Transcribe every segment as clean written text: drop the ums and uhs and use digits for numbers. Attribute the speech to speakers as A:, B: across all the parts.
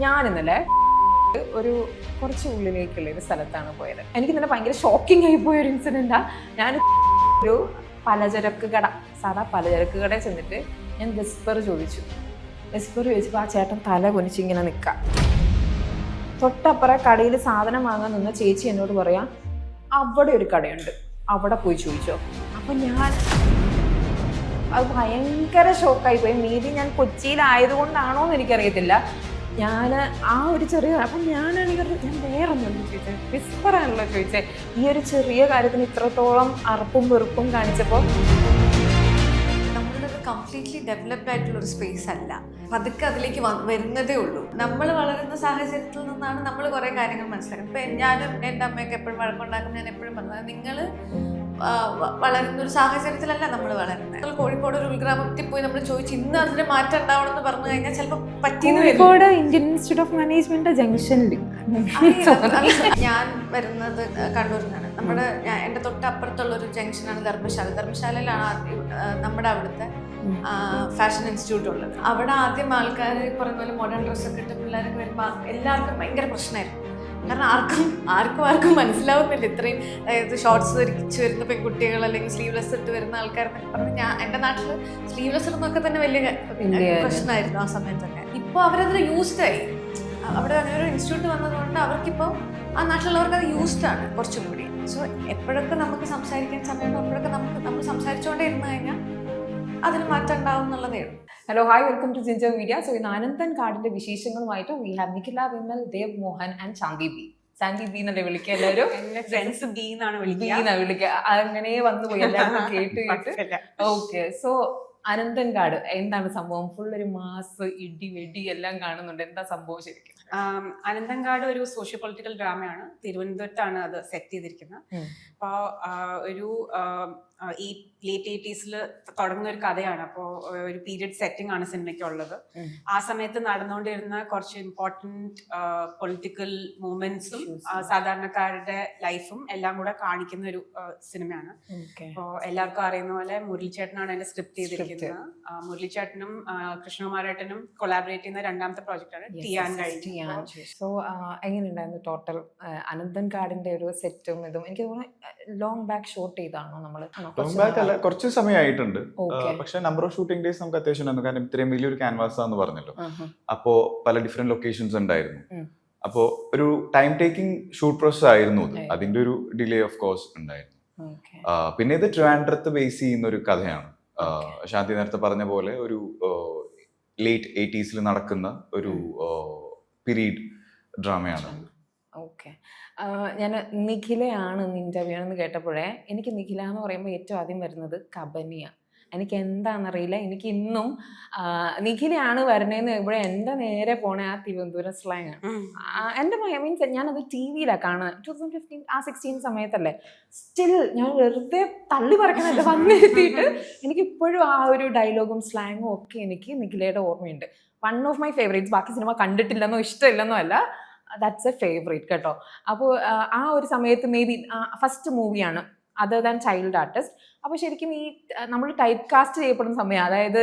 A: ഞാൻ ഇന്നലെ ഒരു കുറച്ച് ഉള്ളിലേക്കുള്ള ഒരു സ്ഥലത്താണ് പോയത്. എനിക്ക് ഇന്നലെ ഭയങ്കര ഷോക്കിംഗ് ആയി പോയ ഒരു ഇൻസിഡൻറ്റാ. ഞാൻ ഒരു പലചരക്ക് കട, സാധാ പലചരക്ക് കടയിൽ ചെന്നിട്ട് ഞാൻ വിസ്പർ ചോദിച്ചപ്പോൾ ആ ചേട്ടൻ തല കുനിച്ച് ഇങ്ങനെ നിൽക്കാം. തൊട്ടപ്പുറം കടയിൽ സാധനം വാങ്ങാൻ നിന്ന ചേച്ചി എന്നോട് പറയാം, അവിടെ ഒരു കടയുണ്ട്, അവിടെ പോയി ചോദിച്ചോ. അപ്പം ഞാൻ അത് ഭയങ്കര ഷോക്കായി പോയി. മീതി ഞാൻ കൊച്ചിയിലായതുകൊണ്ടാണോ എന്ന് എനിക്കറിയത്തില്ല. ഞാൻ ആ ഒരു ചെറിയ അപ്പം ഞാനാണെങ്കിൽ ഞാൻ വേറൊന്നുമല്ല ചോദിച്ചത്, വിസ്പറാണല്ലോ ചോദിച്ചത്. ഈ ഒരു ചെറിയ കാര്യത്തിന് ഇത്രത്തോളം അറപ്പും വെറുപ്പും കാണിച്ചപ്പോൾ
B: നമ്മളുടെ കംപ്ലീറ്റ്ലി ഡെവലപ്ഡ് ആയിട്ടുള്ള ഒരു സ്പേസ് അല്ല, പതുക്കെ അതിലേക്ക് വരുന്നതേ ഉള്ളൂ. നമ്മൾ വളരുന്ന സാഹചര്യത്തിൽ നിന്നാണ് നമ്മൾ കുറേ കാര്യങ്ങൾ മനസ്സിലാക്കുന്നത്. ഇപ്പം ഞാനും എൻ്റെ അമ്മയൊക്കെ എപ്പോഴും വഴക്കുണ്ടാക്കും. ഞാൻ എപ്പോഴും പറഞ്ഞത്, നിങ്ങൾ വളരുന്ന ഒരു സാഹചര്യത്തിലല്ല നമ്മൾ വളരുന്നത്. നമ്മൾ കോഴിക്കോട് ഒരു ഉൾഗ്രാമത്തിൽ പോയി നമ്മൾ ചോദിച്ചു ഇന്ന് അതിന് മാറ്റം ഉണ്ടാവണമെന്ന് പറഞ്ഞു കഴിഞ്ഞാൽ ചിലപ്പോൾ
A: Kozhikode Indian institute of management ജംഗ്ഷനിൽ
B: ഞാൻ വരുന്നത് കണ്ണൂരിൽ നിന്നാണ്. എൻ്റെ തൊട്ടപ്പുറത്തുള്ള ഒരു ജംഗ്ഷനാണ് ധർമ്മശാലയിലാണ് നമ്മുടെ അവിടുത്തെ ഫാഷൻ ഇൻസ്റ്റിറ്റ്യൂട്ട് ഉള്ളത്. അവിടെ ആദ്യം ആൾക്കാർ പറയുന്ന പോലെ മോഡേൺ ഡ്രസ്സൊക്കെ ഇട്ട് പിള്ളേർക്ക് വരുമ്പോൾ എല്ലാവർക്കും ഭയങ്കര പ്രശ്നമായിരുന്നു. കാരണം ആർക്കും മനസ്സിലാവുന്നില്ല ഇത്രയും, അതായത് ഷോർട്സ് ധരിച്ചു വരുന്ന പെൺകുട്ടികൾ അല്ലെങ്കിൽ സ്ലീവ്ലെസ് ഇട്ട് വരുന്ന ആൾക്കാരെന്നൊക്കെ പറഞ്ഞ് എൻ്റെ നാട്ടിൽ സ്ലീവ്ലെസ് ഇടുന്നൊക്കെ തന്നെ വലിയ പ്രശ്നമായിരുന്നു ആ സമയത്തൊക്കെ. ഇപ്പോൾ അവരതിൽ യൂസ്ഡായി. അവിടെ അങ്ങനെ ഒരു ഇൻസ്റ്റിറ്റ്യൂട്ട് വന്നതുകൊണ്ട് അവർക്കിപ്പോൾ ആ നാട്ടിലുള്ളവർക്ക് അത് യൂസ്ഡാണ് കുറച്ചും കൂടി. സോ എപ്പോഴൊക്കെ നമുക്ക് സംസാരിക്കാൻ സമയമുണ്ടോ അപ്പോഴൊക്കെ നമ്മൾ സംസാരിച്ചുകൊണ്ടേ ഇരുന്ന് കഴിഞ്ഞാൽ അതിന് മാറ്റം ഉണ്ടാവും എന്നുള്ളതേ ഉള്ളൂ.
A: Hello, hi, welcome to Ginger Media. So ഇന്ന് അനന്തൻ കാടിന്റെ വിശേഷങ്ങളുമായിട്ട് we have Nikhila, Vimal, Dev Mohan and Chandy B. Chandy B എന്നല്ലേ വിളിക്കുക എല്ലാവരും?
C: ഫ്രണ്ട്സ് ബി എന്നാണ്
A: വിളിക്കുക. അങ്ങനെ വന്നു പോയി എല്ലാവരും കേട്ട്. ഓക്കെ, സോ അനന്തൻകാട് എന്താണ് സംഭവം? ഫുൾ ഒരു മാസ് ഇടി വെടി എല്ലാം കാണുന്നുണ്ട്. എന്താ സംഭവം ശരിക്കും?
C: അനന്തൻകാട് ഒരു സോഷ്യോ പൊളിറ്റിക്കൽ ഡ്രാമയാണ്. തിരുവനന്തപുരത്താണ് അത് സെറ്റ് ചെയ്തിരിക്കുന്നത്. അപ്പോൾ ഒരു ഈ ലേറ്റ് 80s തുടങ്ങുന്ന ഒരു കഥയാണ്. അപ്പോൾ ഒരു പീരിയഡ് സെറ്റിംഗ് ആണ് സിനിമയ്ക്കുള്ളത്. ആ സമയത്ത് നടന്നുകൊണ്ടിരുന്ന കുറച്ച് ഇമ്പോർട്ടൻറ്റ് പൊളിറ്റിക്കൽ മൂവ്മെന്റ്സും സാധാരണക്കാരുടെ ലൈഫും എല്ലാം കൂടെ കാണിക്കുന്ന ഒരു സിനിമയാണ്. അപ്പോൾ എല്ലാവർക്കും അറിയുന്ന പോലെ മുരളിച്ചേട്ടനാണ് അതിന്റെ സ്ക്രിപ്റ്റ് ചെയ്തിരിക്കുന്നത്. മുരളിച്ചേട്ടനും കൃഷ്ണകുമാരേട്ടനും കൊളാബറേറ്റ് ചെയ്യുന്ന രണ്ടാമത്തെ പ്രോജക്റ്റാണ് ടിയാൻ കഴിഞ്ഞു.
A: സോ എങ്ങനെയുണ്ടായിരുന്നു ടോട്ടൽ അനന്തൻകാടിന്റെ ഒരു സെറ്റും ഇതും? എനിക്ക് തോന്നുന്നു ലോങ് ബാക്ക് ഷൂട്ട് ചെയ്താണോ നമ്മള്?
D: ലോങ് ബാക്ക് അല്ല, കുറച്ച് സമയമായിട്ടുണ്ട്. പക്ഷെ നമ്പർ ഓഫ് ഷൂട്ടിംഗ് ഡേയ്സ് നമുക്ക് അത്യാവശ്യം ഉണ്ടായിരുന്നു. കാരണം ഇത്രയും വലിയൊരു ക്യാൻവാസ് ആണെന്ന് പറഞ്ഞല്ലോ. അപ്പോ പല ഡിഫറെന്റ് ലൊക്കേഷൻസ് ഉണ്ടായിരുന്നു. അപ്പോ ഒരു ടൈം ടേക്കിംഗ് ഷൂട്ട് പ്രോസസ് ആയിരുന്നു. അതിന്റെ ഒരു ഡിലേ ഓഫ് കോഴ്സ് ഉണ്ടായിരുന്നു. പിന്നെ ഇത് ട്രിവാൻഡ്രത്ത് ബേസ് ചെയ്യുന്ന ഒരു കഥയാണ്. ശാന്തി നേരത്തെ പറഞ്ഞ പോലെ ഒരു ലേറ്റ് 80s നടക്കുന്ന ഒരു പീരീഡ് ഡ്രാമയാണ്.
A: ഓക്കെ, ഞാൻ നിഖിലയാണ് ഇന്റർവ്യൂ ആണെന്ന് കേട്ടപ്പോഴേ എനിക്ക് നിഖില എന്ന് പറയുമ്പോൾ ഏറ്റവും ആദ്യം വരുന്നത് കബനിയ. എനിക്ക് എന്താണെന്നറിയില്ല, എനിക്ക് ഇന്നും നിഖിലയാണ് വരണേന്ന് ഇവിടെ എൻ്റെ നേരെ പോണേ ആ തിരുവനന്തപുരം സ്ലാങ് ആണ്. എൻ്റെ മീൻസ് ഞാനത് ടി വിയിലാണ് കാണുന്നത്. 2015 ആ 16 സമയത്തല്ലേ. സ്റ്റിൽ ഞാൻ വെറുതെ തള്ളി പറക്കണല്ലേ വന്നിരുത്തിയിട്ട് എനിക്കിപ്പോഴും ആ ഒരു ഡയലോഗും സ്ലാങ്ങും ഒക്കെ എനിക്ക് നിഖിലയുടെ ഓർമ്മയുണ്ട്. One of my favourites. ബാക്കി സിനിമ കണ്ടിട്ടില്ലെന്നോ ഇഷ്ടമില്ലെന്നോ അല്ല, ദാറ്റ്സ് എ ഫേവറേറ്റ് കേട്ടോ. അപ്പോൾ ആ ഒരു സമയത്ത് മേ ബി ഫസ്റ്റ് മൂവിയാണ് അതർ ദാൻ ചൈൽഡ് ആർട്ടിസ്റ്റ്. അപ്പോൾ ശരിക്കും ഈ നമ്മൾ ടൈപ്പ് കാസ്റ്റ് ചെയ്യപ്പെടുന്ന സമയം, അതായത്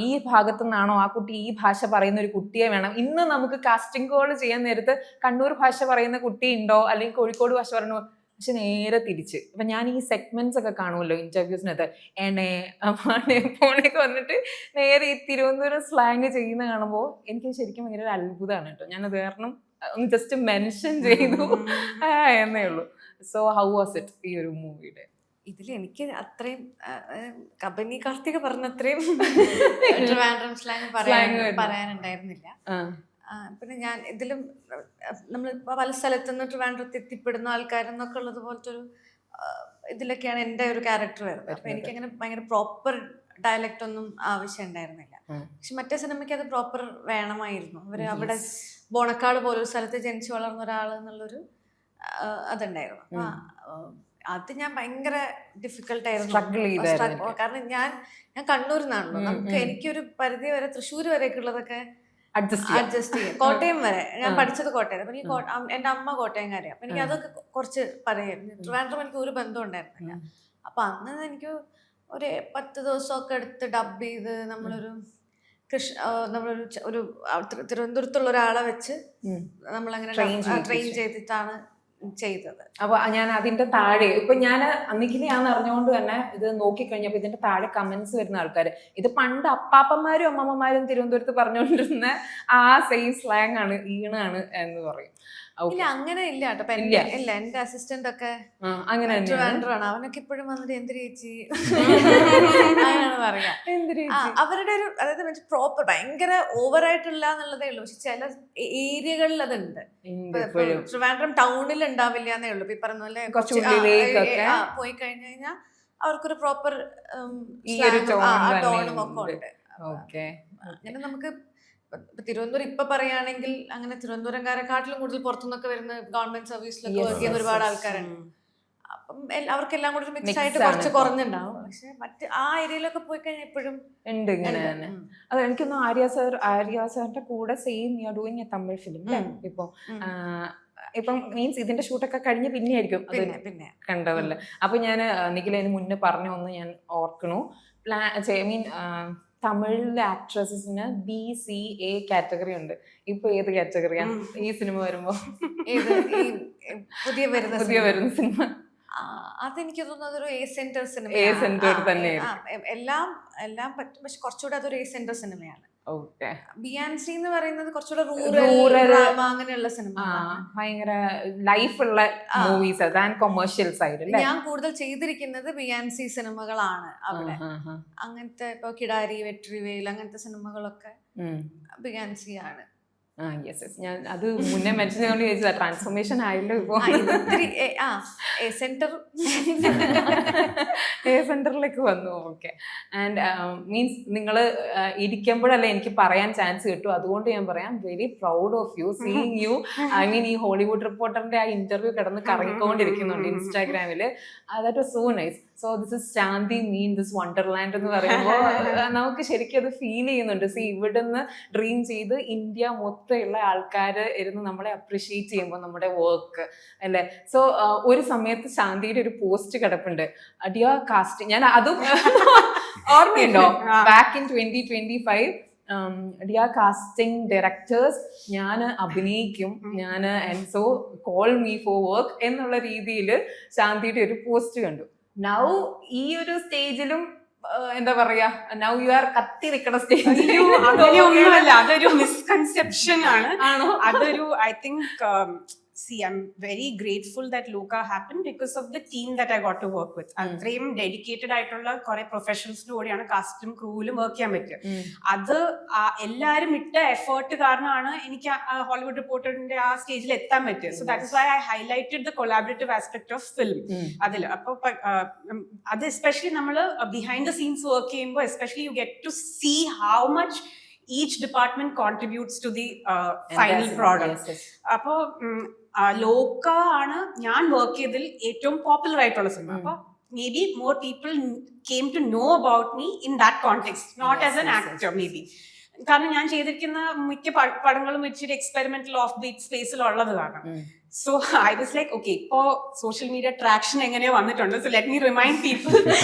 A: ഈ ഭാഗത്തു നിന്നാണോ ആ കുട്ടി ഈ ഭാഷ പറയുന്ന ഒരു കുട്ടിയെ വേണം. ഇന്ന് നമുക്ക് കാസ്റ്റിംഗ് കോൾ ചെയ്യാൻ നേരത്ത് കണ്ണൂർ ഭാഷ പറയുന്ന കുട്ടി ഉണ്ടോ അല്ലെങ്കിൽ കോഴിക്കോട് ഭാഷ പറയുന്നു. പക്ഷെ നേരെ തിരിച്ച് ഇപ്പം ഞാൻ ഈ സെഗ്മെന്റ്സ് ഒക്കെ കാണുമല്ലോ ഇന്റർവ്യൂസിനകത്ത്, പോണേക്ക് വന്നിട്ട് നേരെ ഈ തിരുവനന്തപുരം സ്ലാങ് ചെയ്യുന്ന കാണുമ്പോൾ എനിക്ക് ശരിക്കും ഭയങ്കര ഒരു അത്ഭുതമാണ് കേട്ടോ. ഞാനത് കാരണം ഒന്ന് ജസ്റ്റ് മെൻഷൻ ചെയ്തു എന്നേ ഉള്ളൂ. സോ ഹൗ വാസ് ഇറ്റ് ഈ ഒരു മൂവിയുടെ?
B: ഇതിൽ എനിക്ക് അത്രയും കബനി കാർത്തിക പറഞ്ഞത്രയും ട്രിവാൻഡ്രം സ്ലാങ് പറയാനുണ്ടായിരുന്നില്ല. പിന്നെ ഞാൻ ഇതിലും നമ്മൾ പല സ്ഥലത്തുനിന്ന് ട്രിവാൻഡ്രത്ത് എത്തിപ്പെടുന്ന ആൾക്കാരെന്നൊക്കെ ഉള്ളത് പോലത്തെ ഒരു ഇതിലൊക്കെയാണ് എൻ്റെ ഒരു ക്യാരക്ടർ വരുന്നത്. അപ്പം എനിക്കങ്ങനെ ഭയങ്കര പ്രോപ്പർ ഡയലക്റ്റ് ഒന്നും ആവശ്യം ഉണ്ടായിരുന്നില്ല. പക്ഷെ മറ്റേ സിനിമയ്ക്ക് അത് പ്രോപ്പർ വേണമായിരുന്നു. അവർ അവിടെ ബോണക്കാട് പോലൊരു സ്ഥലത്ത് ജനിച്ചു വളർന്ന ഒരാൾ എന്നുള്ളൊരു അതുണ്ടായിരുന്നു. അത് ഞാൻ ഭയങ്കര ഡിഫിക്കൽട്ടായിരുന്നു. കാരണം ഞാൻ കണ്ണൂരിൽ നിന്നാണല്ലോ. എനിക്കൊരു പരിധി വരെ തൃശ്ശൂർ വരെയൊക്കെ ഉള്ളതൊക്കെ അഡ്ജസ്റ്റ് ചെയ്യും. കോട്ടയം വരെ ഞാൻ പഠിച്ചത് കോട്ടയം. അപ്പം എൻ്റെ അമ്മ കോട്ടയംകാരിയാണ്. അപ്പം എനിക്ക് അതൊക്കെ കുറച്ച് പറയായിരുന്നു. ട്രിവാൻഡ്രം എനിക്ക് ഒരു ബന്ധം ഉണ്ടായിരുന്നില്ല. അപ്പം അന്ന് എനിക്ക് ഒരു 10 ദിവസമൊക്കെ എടുത്ത് ഡബ് ചെയ്ത് നമ്മളൊരു നമ്മളൊരു ഒരു തിരുവനന്തപുരത്തുള്ള ഒരാളെ വെച്ച് നമ്മളങ്ങനെ ട്രെയിൻ ചെയ്തിട്ടാണ് ചെയ്തത്.
A: അപ്പൊ ഞാൻ അതിന്റെ താഴെ ഇപ്പൊ ഞാൻ നിഖിലയാന്ന് അറിഞ്ഞുകൊണ്ട് തന്നെ ഇത് നോക്കിക്കഴിഞ്ഞപ്പോ ഇതിന്റെ താഴെ കമന്റ്സ് വരുന്ന ആൾക്കാര് ഇത് പണ്ട് അപ്പാപ്പന്മാരും അമ്മമ്മമാരും തിരുവനന്തപുരത്ത് പറഞ്ഞുകൊണ്ടിരുന്ന ആ സെയിം സ്ലാങ് ആണ്, ഈണാണ് എന്ന് പറയും.
B: ഇല്ല അങ്ങനെ ഇല്ല കേട്ടോ. ഇല്ല എന്റെ അസിസ്റ്റന്റ് ഒക്കെ
A: അങ്ങനെ
B: ആണ്. അവനൊക്കെ ഇപ്പോഴും വന്നിട്ട് എന്ത് ചേച്ചി അങ്ങനെയാണ് പറയാ. അവരുടെ ഒരു അതായത് പ്രോപ്പർ ഭയങ്കര ഓവറായിട്ടില്ല എന്നുള്ളതേ ഉള്ളൂ. പക്ഷെ ചില ഏരിയകളിൽ അതുണ്ട്. ട്രിവാൻഡ്രം ടൗണിൽ ഉണ്ടാവില്ല എന്നേ ഉള്ളൂ. ഈ പറഞ്ഞ പോലെ പോയി കഴിഞ്ഞു കഴിഞ്ഞാൽ അവർക്കൊരു പ്രോപ്പർ ടോണും ഒക്കെ ഉണ്ട്. അങ്ങനെ നമുക്ക് തിരുവനന്തപുരം ഇപ്പൊ പറയുകയാണെങ്കിൽ അങ്ങനെ തിരുവനന്തപുരംകാരെക്കാട്ടിലും കൂടുതൽ പുറത്തുനിന്നൊക്കെ വരുന്ന ഗവൺമെന്റ് സർവീസിലൊക്കെ വർക്ക് ചെയ്യുന്ന ഒരുപാട് ആൾക്കാരുണ്ട്. അപ്പം അവർക്കെല്ലാം കൂടി മിക്സ് ആയിട്ട് കുറച്ച് കുറഞ്ഞുണ്ടാവും. പക്ഷെ മറ്റ് ആ ഏരിയയിലൊക്കെ പോയി കഴിഞ്ഞാൽ ഇപ്പോഴും
A: ഉണ്ട് ഇങ്ങനെ തന്നെ. അത് എനിക്കൊന്നും ആര്യ സാറിന്റെ കൂടെ same you are doing A Tamil film അല്ലേ ഇപ്പം മീൻസ് ഇതിന്റെ ഷൂട്ടൊക്കെ കഴിഞ്ഞ് പിന്നെ ആയിരിക്കും
B: പിന്നെ
A: കണ്ടതല്ലേ. അപ്പൊ ഞാൻ നിഖില അതിന് മുന്നേ പറഞ്ഞ ഒന്ന് ഞാൻ ഓർക്കണു. തമിഴിലെ ആക്ട്രസസിന് BCA കാറ്റഗറി ഉണ്ട്. ഇപ്പൊ ഏത് കാറ്റഗറിയാ ഈ സിനിമ വരുമ്പോ?
B: പുതിയ വരുന്ന
A: സിനിമ
B: അതെനിക്ക് തോന്നുന്നത് അതൊരു A centre cinema.
A: A centre തന്നെ
B: എല്ലാം പറ്റും. പക്ഷെ കുറച്ചുകൂടെ അതൊരു A സെന്റർ സിനിമയാണ്. ബിയാൻസി എന്ന് പറയുന്നത് കുറച്ചുകൂടെ
A: റൂറൽ
B: അങ്ങനെയുള്ള സിനിമ,
A: ഭയങ്കര ലൈഫ് ഉള്ള മൂവീസ് കൊമേഴ്ഷ്യൽ സൈഡ്.
B: ഞാൻ കൂടുതൽ ചെയ്തിരിക്കുന്നത് ബിയാൻസി സിനിമകളാണ് അവിടെ. അങ്ങനത്തെ ഇപ്പൊ കിടാരി, വെട്രിവേൽ അങ്ങനത്തെ സിനിമകളൊക്കെ ബിയാൻസി ആണ്.
A: ഞാൻ അത് മുന്നേ മെൻഷൻ ചെയ്തുകൊണ്ട് ചോദിച്ചതാ. ട്രാൻസ്ഫോർമേഷൻ ആയല്ലോ ഇപ്പൊ. സെന്ററിലേക്ക് വന്നു. ഓക്കെ. ആൻഡ് മീൻസ് നിങ്ങൾ ഇരിക്കുമ്പോഴല്ലേ എനിക്ക് പറയാൻ ചാൻസ് കിട്ടും. അതുകൊണ്ട് ഞാൻ പറയാം very proud of you seeing you. I mean ഈ ഹോളിവുഡ് റിപ്പോർട്ടറിന്റെ ആ ഇന്റർവ്യൂ കിടന്ന് കറങ്ങിക്കൊണ്ടിരിക്കുന്നുണ്ട് ഇൻസ്റ്റാഗ്രാമില്. That was so nice. So this is Shanthi mean this wonderland എന്ന് പറയുമ്പോൾ നമുക്ക് ശരിക്കും അത് ഫീൽ ചെയ്യുന്നുണ്ട്. ഇവിടുന്ന് ഡ്രീം ചെയ്ത് ഇന്ത്യ മൊത്തമുള്ള ആൾക്കാർ ഇരുന്ന് നമ്മളെ അപ്രിഷിയേറ്റ് ചെയ്യുമ്പോൾ നമ്മുടെ വർക്ക് അല്ലേ. സോ ഒരു സമയത്ത് ശാന്തിയുടെ ഒരു പോസ്റ്റ് കിടപ്പുണ്ട്, ഡിയർ കാസ്റ്റ്. ഞാൻ അതും ഓർമ്മയുണ്ടോ? Back in 2025 dear casting directors, ഞാൻ അഭിനയിക്കും, ഞാൻ and so call me for work എന്നുള്ള രീതിയിൽ ശാന്തിയുടെ ഒരു പോസ്റ്റ് കണ്ടു. നൗ ഈ ഒരു സ്റ്റേജിലും എന്താ പറയാ, നൗ യു ആർ കത്തി നിൽക്കുന്ന സ്റ്റേജിൽ.
C: അങ്ങനെയൊന്നുമല്ല, അതൊരു മിസ്കൺസെപ്ഷൻ ആണ്. അതൊരു I think see, I'm very grateful that Luka happened because of the team that I got to work with. അത്രയും ഡെഡിക്കേറ്റഡ് ആയിട്ടുള്ള കുറെ പ്രൊഫഷണൽസിന്റെ കൂടെയാണ് കാസ്റ്റും ക്രൂവിലും വർക്ക് ചെയ്യാൻ പറ്റുക. അത് എല്ലാരും ഇട്ട എഫേർട്ട് കാരണമാണ് എനിക്ക് ഹോളിവുഡ് റിപ്പോർട്ടറിന്റെ ആ സ്റ്റേജിൽ എത്താൻ പറ്റിയത്. So that is why I highlighted the collaborative aspect of film അതിൽ. അപ്പൊ അത് എസ്പെഷ്യലി നമ്മൾ ബിഹൈൻഡ് ദ സീൻസ് വർക്ക് ചെയ്യുമ്പോൾ especially you get to see how much each department contributes to the final product. അപ്പൊ ലോക ആണ് ഞാൻ വർക്ക് ചെയ്തതിൽ ഏറ്റവും പോപ്പുലർ ആയിട്ടുള്ള സിനിമ. അപ്പൊ maybe more people came to know about me in that context, not as an actor maybe. കാരണം ഞാൻ ചെയ്തിരിക്കുന്ന മിക്ക പടങ്ങളും ഇച്ചിരി എക്സ്പെരിമെന്റൽ ഓഫ് ബീറ്റ് സ്പേസിലുള്ളത് കാരണം. So I was like, okay, ഇപ്പോ സോഷ്യൽ മീഡിയ ട്രാക്ഷൻ എങ്ങനെയോ വന്നിട്ടുണ്ട്. So let me remind people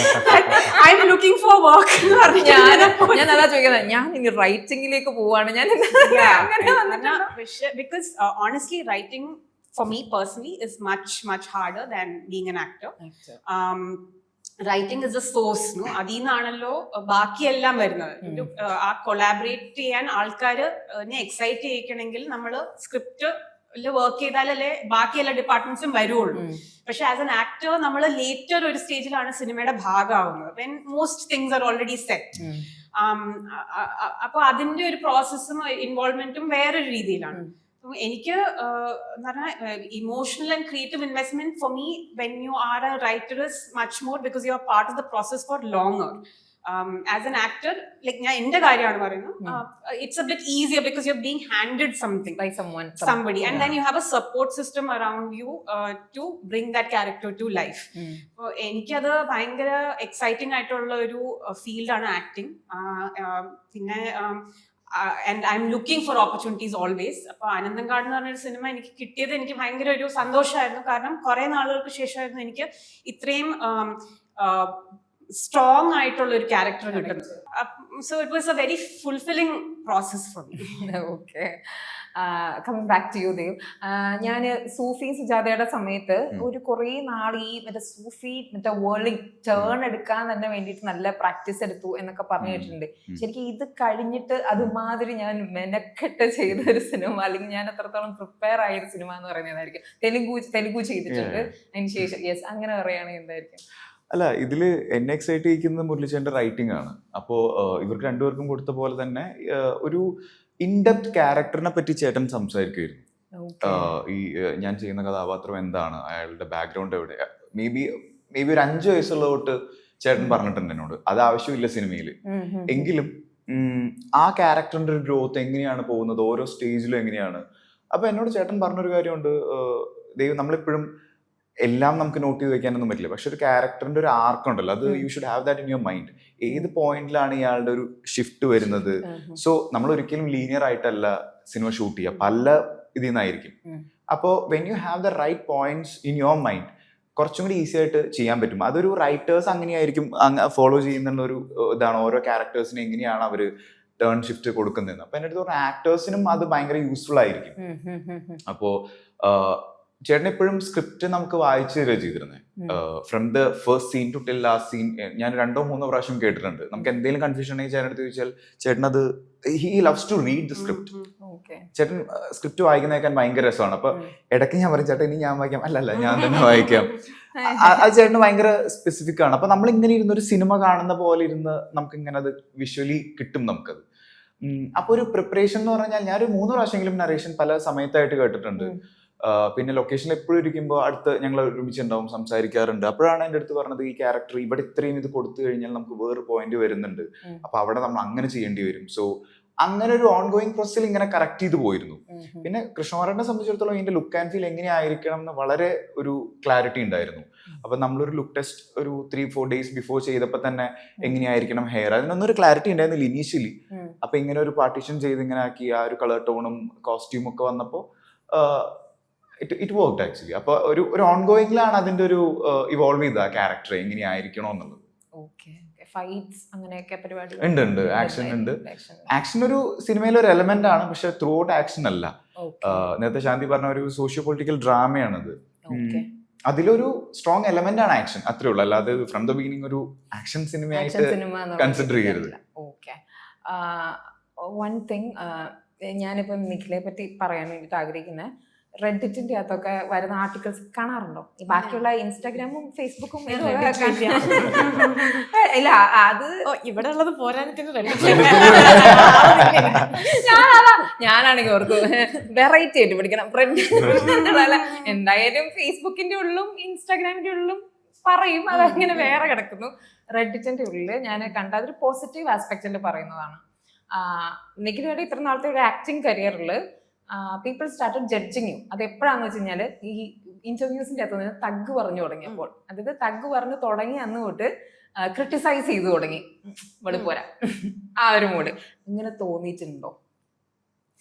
C: that I'm looking for work.
A: ഞാൻ അതാ ചോദിക്കുന്നത്, ഞാൻ ഇനി റൈറ്റിംഗിലേക്ക് പോവാണ്. ഞാൻ
C: because honestly writing for me personally is much harder than being an actor. Writing is a source. അതിന്നാണല്ലോ ബാക്കിയെല്ലാം വരുന്നത്. ആ കൊളാബറേറ്റ് ചെയ്യാൻ ആൾക്കാര് എക്സൈറ്റ് ചെയ്യിക്കണമെങ്കിൽ നമ്മള് സ്ക്രിപ്റ്റ് വർക്ക് ചെയ്താലല്ലേ ബാക്കി എല്ലാ ഡിപ്പാർട്ട്മെന്റ്സും വരുള്ളൂ. പക്ഷെ ആസ് എൻ ആക്ടർ നമ്മൾ ലേറ്റർ ഒരു സ്റ്റേജിലാണ് സിനിമയുടെ ഭാഗമാവുന്നത്, when most things are already set. അപ്പൊ അതിന്റെ ഒരു പ്രോസസ്സും ഇൻവോൾവ്മെന്റും വേറൊരു രീതിയിലാണ്. എനിക്ക് എന്ന് പറഞ്ഞാൽ emotional and creative investment for me when you are A writer is much more because you are part of the process four longer. As an actor, like ഞാൻ എന്റെ കാര്യമാണ് പറയുന്നത്, it's a bit easier because you're being handed something
A: by somebody,
C: and then you have a support system around you to bring that character to life. എനിക്കത് ഭയങ്കര exciting ആയിട്ടുള്ള ഒരു ഫീൽഡാണ് acting. പിന്നെ and I'm looking for opportunities always. അപ്പൊ അനന്തങ്കാട് എന്ന് പറഞ്ഞൊരു cinema എനിക്ക് കിട്ടിയത് എനിക്ക് ഭയങ്കര ഒരു സന്തോഷമായിരുന്നു. കാരണം കുറെ നാളുകൾക്ക് ശേഷമായിരുന്നു എനിക്ക് ഇത്രയും സ്ട്രോങ് ആയിട്ടുള്ള ഒരു ക്യാരക്ടർ കിട്ടുന്നത്. So it was a very fulfilling process for me.
A: Okay, coming back to you Dev, ഞാൻ സൂഫി സുജാതയുടെ സമയത്ത് ഒരു കുറേ നാൾ ഈ മറ്റേ സൂഫി മറ്റേ വേൾഡിൽ ടേൺ എടുക്കാൻ തന്നെ വേണ്ടിയിട്ട് നല്ല പ്രാക്ടീസ് എടുത്തു എന്നൊക്കെ പറഞ്ഞു കേട്ടിട്ടുണ്ട്. ശരിക്കും ഇത് കഴിഞ്ഞിട്ട് അതുമാതിരി ഞാൻ മെനക്കെട്ട് ചെയ്ത ഒരു സിനിമ, അല്ലെങ്കിൽ ഞാൻ അത്രത്തോളം പ്രിപ്പയർ ആയ ഒരു സിനിമ എന്ന് പറയുന്നതായിരിക്കും തെലുഗു ചെയ്തിട്ടുണ്ട്. അതിന് ശേഷം യെസ് അങ്ങനെ പറയുകയാണെങ്കിൽ എന്തായിരിക്കും?
D: അല്ല, ഇതില് എന്നെ എക്സൈറ്റ് ചെയ്യിക്കുന്നത് മുരളിച്ചേട്ടൻ്റെ റൈറ്റിംഗ് ആണ്. അപ്പോൾ ഇവർക്ക് രണ്ടുപേർക്കും കൊടുത്ത പോലെ തന്നെ ഒരു ഇൻഡെപ്ത് ക്യാരക്ടറിനെ പറ്റി ചേട്ടൻ സംസാരിക്കുമായിരുന്നു. ഈ ഞാൻ ചെയ്യുന്ന കഥാപാത്രം എന്താണ്, അയാളുടെ ബാക്ക്ഗ്രൗണ്ട് എവിടെ, മേ ബി ഒരു 5 വയസ്സുള്ള തൊട്ട് ചേട്ടൻ പറഞ്ഞിട്ടുണ്ട് എന്നോട്. അത് ആവശ്യമില്ല സിനിമയിൽ എങ്കിലും ആ ക്യാരക്ടറിന്റെ ഒരു ഗ്രോത്ത് എങ്ങനെയാണ് പോകുന്നത്, ഓരോ സ്റ്റേജിലും എങ്ങനെയാണ്. അപ്പൊ എന്നോട് ചേട്ടൻ പറഞ്ഞൊരു കാര്യമുണ്ട്, ദൈവം നമ്മളെപ്പോഴും എല്ലാം നമുക്ക് നോട്ട് ചെയ്ത് വെക്കാനൊന്നും പറ്റില്ല, പക്ഷെ ഒരു ക്യാരക്ടറിന്റെ ഒരു ആർക്ക് ഉണ്ടല്ലോ, അത് you should have that in your mind. ഏത് പോയിന്റിലാണ് ഇയാളുടെ ഒരു ഷിഫ്റ്റ് വരുന്നത്. സോ നമ്മൾ ഒരിക്കലും ലീനിയർ ആയിട്ടല്ല സിനിമ ഷൂട്ട് ചെയ്യുക, പല ഇതിൽ നിന്നായിരിക്കും. അപ്പോൾ when you have the right points in your mind കുറച്ചും കൂടി ഈസി ആയിട്ട് ചെയ്യാൻ പറ്റും. അതൊരു റൈറ്റേഴ്സ് അങ്ങനെയായിരിക്കും ഫോളോ ചെയ്യുന്നുള്ള ഒരു ഇതാണ്. ഓരോ ക്യാരക്ടേഴ്സിന് എങ്ങനെയാണ് അവർ ടേൺ ഷിഫ്റ്റ് കൊടുക്കുന്നതെന്ന്. അപ്പൊ എൻ്റെ അടുത്ത് പറഞ്ഞ ആക്ടേഴ്സിനും അത് ഭയങ്കര യൂസ്ഫുൾ ആയിരിക്കും. അപ്പോൾ ചേട്ടൻ എപ്പോഴും സ്ക്രിപ്റ്റ് നമുക്ക് വായിച്ചു തരിക ചെയ്തിരുന്നത്. From the first scene to till last scene ഞാൻ 2-3 പ്രാവശ്യം കേട്ടിട്ടുണ്ട്. നമുക്ക് എന്തെങ്കിലും കൺഫ്യൂഷൻ ഉണ്ടെങ്കിൽ ചേട്ടൻ അടുത്ത് ചോദിച്ചാൽ ചേട്ടൻ അത് he loves to read the script. ചേട്ടൻ സ്ക്രിപ്റ്റ് വായിക്കുന്നേക്കാൻ ഭയങ്കര രസമാണ്. അപ്പൊ ഇടയ്ക്ക് ഞാൻ പറയും ചേട്ടൻ ഇനി ഞാൻ വായിക്കാം, അല്ലല്ല ഞാൻ തന്നെ വായിക്കാം. അത് ചേട്ടന് ഭയങ്കര സ്പെസിഫിക് ആണ്. അപ്പൊ നമ്മൾ ഇങ്ങനെ ഇരുന്ന് ഒരു സിനിമ കാണുന്ന പോലെ ഇരുന്ന് നമുക്ക് ഇങ്ങനെ അത് വിഷ്വലി കിട്ടും നമുക്കത്. അപ്പൊ ഒരു പ്രിപ്പറേഷൻ എന്ന് പറഞ്ഞാൽ ഞാൻ ഒരു 3 പ്രാവശ്യമെങ്കിലും നറേഷൻ പല സമയത്തായിട്ട് കേട്ടിട്ടുണ്ട്. പിന്നെ ലൊക്കേഷനിൽ എപ്പോഴും ഇരിക്കുമ്പോൾ അടുത്ത് ഞങ്ങൾ ഒരുമിച്ചുണ്ടാവും, സംസാരിക്കാറുണ്ട്. അപ്പോഴാണ് എൻ്റെ അടുത്ത് പറഞ്ഞത് ഈ ക്യാരക്ടർ ഇവിടെ ഇത്രയും ഇത് കൊടുത്തു കഴിഞ്ഞാൽ നമുക്ക് വേറെ പോയിന്റ് വരുന്നുണ്ട്, അപ്പൊ അവിടെ നമ്മൾ അങ്ങനെ ചെയ്യേണ്ടി വരും. സോ അങ്ങനെ ഒരു ഓൺ ഗോയിങ് പ്രോസസ്സിൽ ഇങ്ങനെ കറക്റ്റ് ചെയ്ത് പോയിരുന്നു. പിന്നെ കൃഷ്ണകുമാരനെ സംബന്ധിച്ചിടത്തോളം ഇതിന്റെ ലുക്ക് ആൻഡ് ഫീൽ എങ്ങനെയായിരിക്കണം എന്ന് വളരെ ഒരു ക്ലാരിറ്റി ഉണ്ടായിരുന്നു. അപ്പൊ നമ്മളൊരു ലുക്ക് ടെസ്റ്റ് ഒരു 3-4 ഡേയ്സ് ബിഫോർ ചെയ്തപ്പോൾ തന്നെ എങ്ങനെയായിരിക്കണം ഹെയർ, അതിനൊന്നും ഒരു ക്ലാരിറ്റി ഉണ്ടായിരുന്നില്ല ഇനീഷ്യലി. അപ്പൊ ഇങ്ങനെ ഒരു പാർട്ടീഷൻ ചെയ്ത് ഇങ്ങനെ ആക്കി ആ ഒരു കളർ ടോണും കോസ്റ്റ്യൂമും ഒക്കെ വന്നപ്പോൾ ഇറ്റ് വർക്ക്ഡ് ആക്ച്വലി. അപ്പൊ ഒരു ഓൺ ഗോയിങ്ങിലാണ് അതിന്റെ ഒരു ഇവോൾവ് ചെയ്ത ക്യാരക്ടർ എങ്ങനെയായിരിക്കണോ എന്നുള്ളത്. ഉണ്ട്, ആക്ഷൻ ഉണ്ട്. ആക്ഷൻ ഒരു സിനിമയിലെ ഒരു എലമെന്റ് ആണ്, പക്ഷെ ത്രൂ ഔട്ട് ആക്ഷൻ അല്ല. നേരത്തെ ശാന്തി പറഞ്ഞ ഒരു സോഷ്യോ പൊളിറ്റിക്കൽ ഡ്രാമയാണത്. അതിലൊരു സ്ട്രോങ് എലമെന്റ് ആണ് ആക്ഷൻ, അത്രേ ഉള്ളൂ. അല്ലാതെ ഫ്രം ദ ബിഗിനിങ് ഒരു ആക്ഷൻ സിനിമയായിട്ട് കൺസിഡർ ചെയ്യരുത്.
A: വൺ തിങ് ഞാനിപ്പം നിഖിലെ പറ്റി പറയാൻ വേണ്ടിട്ട് ആഗ്രഹിക്കുന്നത്, റെഡിറ്റിന്റെ അകത്തൊക്കെ വരുന്ന ആർട്ടിക്കിൾസ് കാണാറുണ്ടോ? ബാക്കിയുള്ള ഇൻസ്റ്റാഗ്രാമും ഫേസ്ബുക്കും ഇല്ല, അത്
B: ഇവിടെ ഉള്ളത് പോരാഞ്ഞിട്ട്
A: ഞാനാണെങ്കിൽ ഓർക്കും വെറൈറ്റി ആയിട്ട് പിടിക്കണം. എന്തായാലും ഫേസ്ബുക്കിന്റെ ഉള്ളിലും ഇൻസ്റ്റാഗ്രാമിന്റെ ഉള്ളിലും പറയും, അതങ്ങനെ വേറെ കിടക്കുന്നു. റെഡിറ്റിന്റെ ഉള്ളിൽ ഞാൻ കണ്ട അതൊരു പോസിറ്റീവ് ആസ്പെക്റ്റിൽ പറയുന്നതാണ്. നിഖിലയുടെ ഇത്ര നാളത്തെ ഒരു ആക്ടിങ് കരിയറിൽ പീപ്പിൾ സ്റ്റാർട്ടഡ് ജഡ്ജിങ് യു. അത് എപ്പോഴാന്ന് വെച്ച് കഴിഞ്ഞാൽ ഈ ഇന്റർവ്യൂസിന്റെ അകത്ത് നിന്ന് തഗ് പറഞ്ഞു തുടങ്ങിയപ്പോൾ, അതായത് തഗ് പറഞ്ഞു തുടങ്ങി അന്ന് തൊട്ട് ക്രിട്ടിസൈസ് ചെയ്തു തുടങ്ങി. വെളുപ്പോരാ ആ ഒരു മൂഡ് ഇങ്ങനെ തോന്നിയിട്ടുണ്ടോ?